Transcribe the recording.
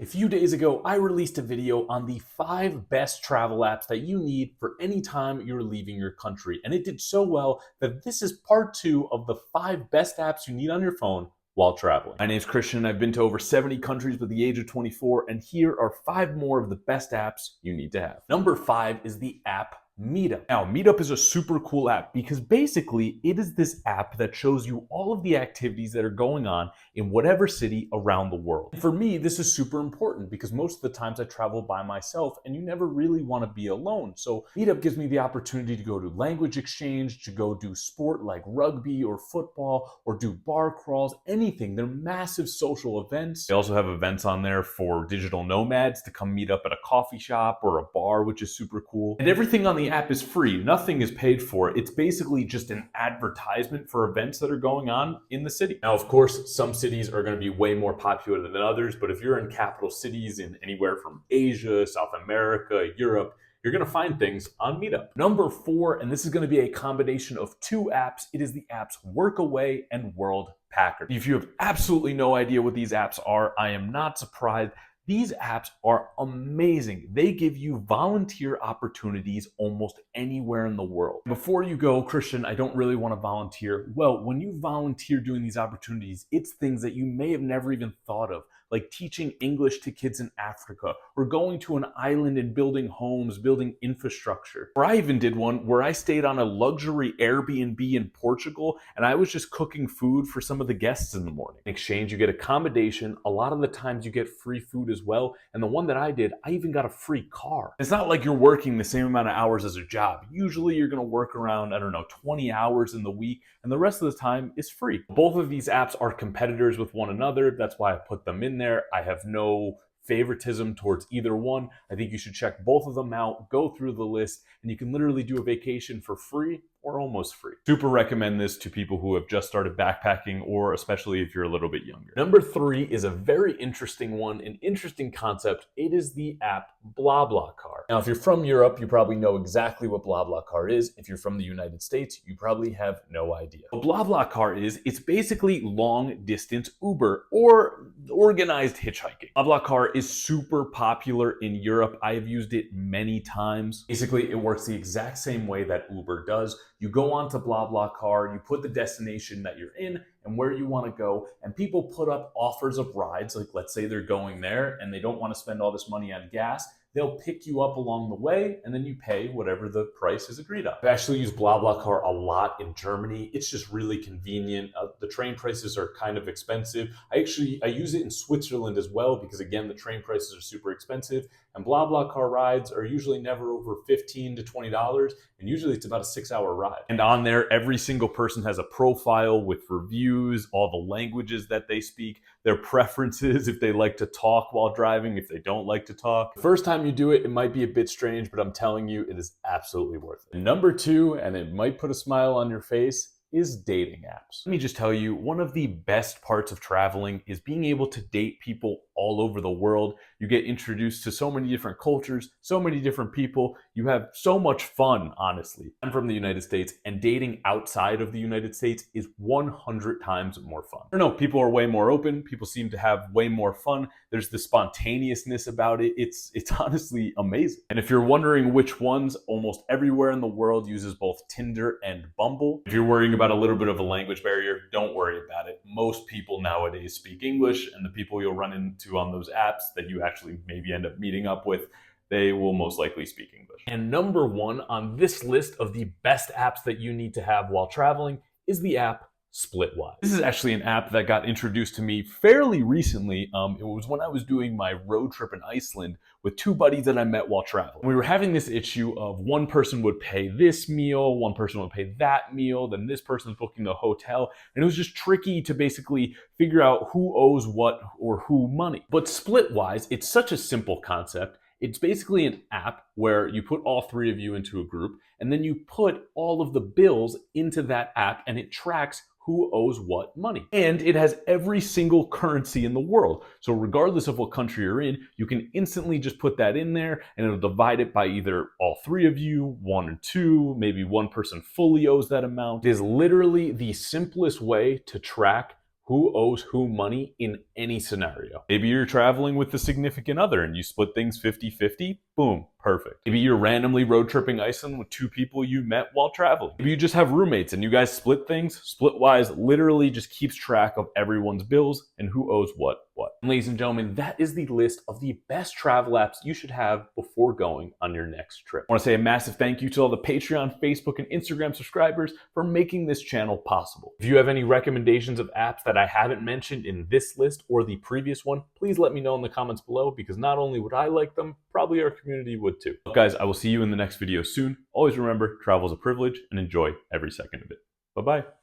A few days ago, I released a video on the 5 best travel apps that you need for any time you're leaving your country. And it did so well that this is part 2 of the 5 best apps you need on your phone while traveling. My name's Christian. I've been to over 70 countries by the age of 24, and here are 5 more of the best apps you need to have. Number 5 is the app Meetup. Now, Meetup is a super cool app because basically it is this app that shows you all of the activities that are going on in whatever city around the world. For me, this is super important because most of the times I travel by myself and you never really want to be alone. So Meetup gives me the opportunity to go to language exchange, to go do sport like rugby or football, or do bar crawls, anything. They're massive social events. They also have events on there for digital nomads to come meet up at a coffee shop or a bar, which is super cool. And everything on the app is free. Nothing is paid for. It's basically just an advertisement for events that are going on in the city. Now, of course, some cities are going to be way more popular than others, but if you're in capital cities in anywhere from Asia, South America, Europe, you're going to find things on Meetup. Number 4, and this is going to be a combination of 2 apps. It is the apps Workaway and World Packer. If you have absolutely no idea what these apps are, I am not surprised. These apps are amazing. They give you volunteer opportunities almost anywhere in the world. Before you go, Christian, I don't really want to volunteer. Well, when you volunteer doing these opportunities, it's things that you may have never even thought of, like teaching English to kids in Africa, or going to an island and building homes, building infrastructure. Or I even did one where I stayed on a luxury Airbnb in Portugal, and I was just cooking food for some of the guests in the morning. In exchange, you get accommodation. A lot of the times you get free food as well. And the one that I did, I even got a free car. It's not like you're working the same amount of hours as a job. Usually you're gonna work around, 20 hours in the week, and the rest of the time is free. Both of these apps are competitors with one another. That's why I put them in there. I have no favoritism towards either one. I think you should check both of them out, go through the list, and you can literally do a vacation for free or almost free. Super recommend this to people who have just started backpacking, or especially if you're a little bit younger. Number 3 is a very interesting one, an interesting concept. It is the app BlaBlaCar. Now, if you're from Europe, you probably know exactly what BlaBlaCar is. If you're from the United States, you probably have no idea. What BlaBlaCar is, it's basically long distance Uber or organized hitchhiking. BlaBlaCar is super popular in Europe. I have used it many times. Basically, it works the exact same way that Uber does. You go on to BlaBlaCar, you put the destination that you're in and where you want to go, and people put up offers of rides. Like, let's say they're going there and they don't want to spend all this money on gas. They'll pick you up along the way, and then you pay whatever the price is agreed on. I've actually used BlaBlaCar a lot in Germany. It's just really convenient. The train prices are kind of expensive. I use it in Switzerland as well because, again, the train prices are super expensive, and BlaBlaCar rides are usually never over $15 to $20, and usually it's about a 6-hour ride. And on there, every single person has a profile with reviews, all the languages that they speak, their preferences, if they like to talk while driving, if they don't like to talk. The first time you do it, it might be a bit strange, but I'm telling you, it is absolutely worth it. And number 2, and it might put a smile on your face, is dating apps. Let me just tell you, one of the best parts of traveling is being able to date people all over the world. You get introduced to so many different cultures, so many different people. You have so much fun, honestly. I'm from the United States, and dating outside of the United States is 100 times more fun. I don't know, people are way more open. People seem to have way more fun. There's the spontaneousness about it. It's honestly amazing. And if you're wondering which ones, almost everywhere in the world uses both Tinder and Bumble. If you're worrying about a little bit of a language barrier, don't worry about it. Most people nowadays speak English, and the people you'll run into on those apps that you actually maybe end up meeting up with, they will most likely speak English. And number 1 on this list of the best apps that you need to have while traveling is the app Splitwise. This is actually an app that got introduced to me fairly recently. It was when I was doing my road trip in Iceland with 2 buddies that I met while traveling. We were having this issue of one person would pay this meal, one person would pay that meal, then this person's booking the hotel, and it was just tricky to basically figure out who owes what or who money. But Splitwise, it's such a simple concept. It's basically an app where you put all 3 of you into a group, and then you put all of the bills into that app, and it tracks who owes what money. And it has every single currency in the world. So regardless of what country you're in, you can instantly just put that in there, and it'll divide it by either all 3 of you, 1 or 2, maybe one person fully owes that amount. It is literally the simplest way to track who owes who money in any scenario. Maybe you're traveling with a significant other and you split things 50-50. Boom, perfect. Maybe you're randomly road tripping Iceland with two people you met while traveling. Maybe you just have roommates and you guys split things. Splitwise literally just keeps track of everyone's bills and who owes what. And ladies and gentlemen, that is the list of the best travel apps you should have before going on your next trip. I want to say a massive thank you to all the Patreon, Facebook, and Instagram subscribers for making this channel possible. If you have any recommendations of apps that I haven't mentioned in this list or the previous one, please let me know in the comments below, because not only would I like them, probably our community would too. Well, guys, I will see you in the next video soon. Always remember, travel is a privilege and enjoy every second of it. Bye-bye.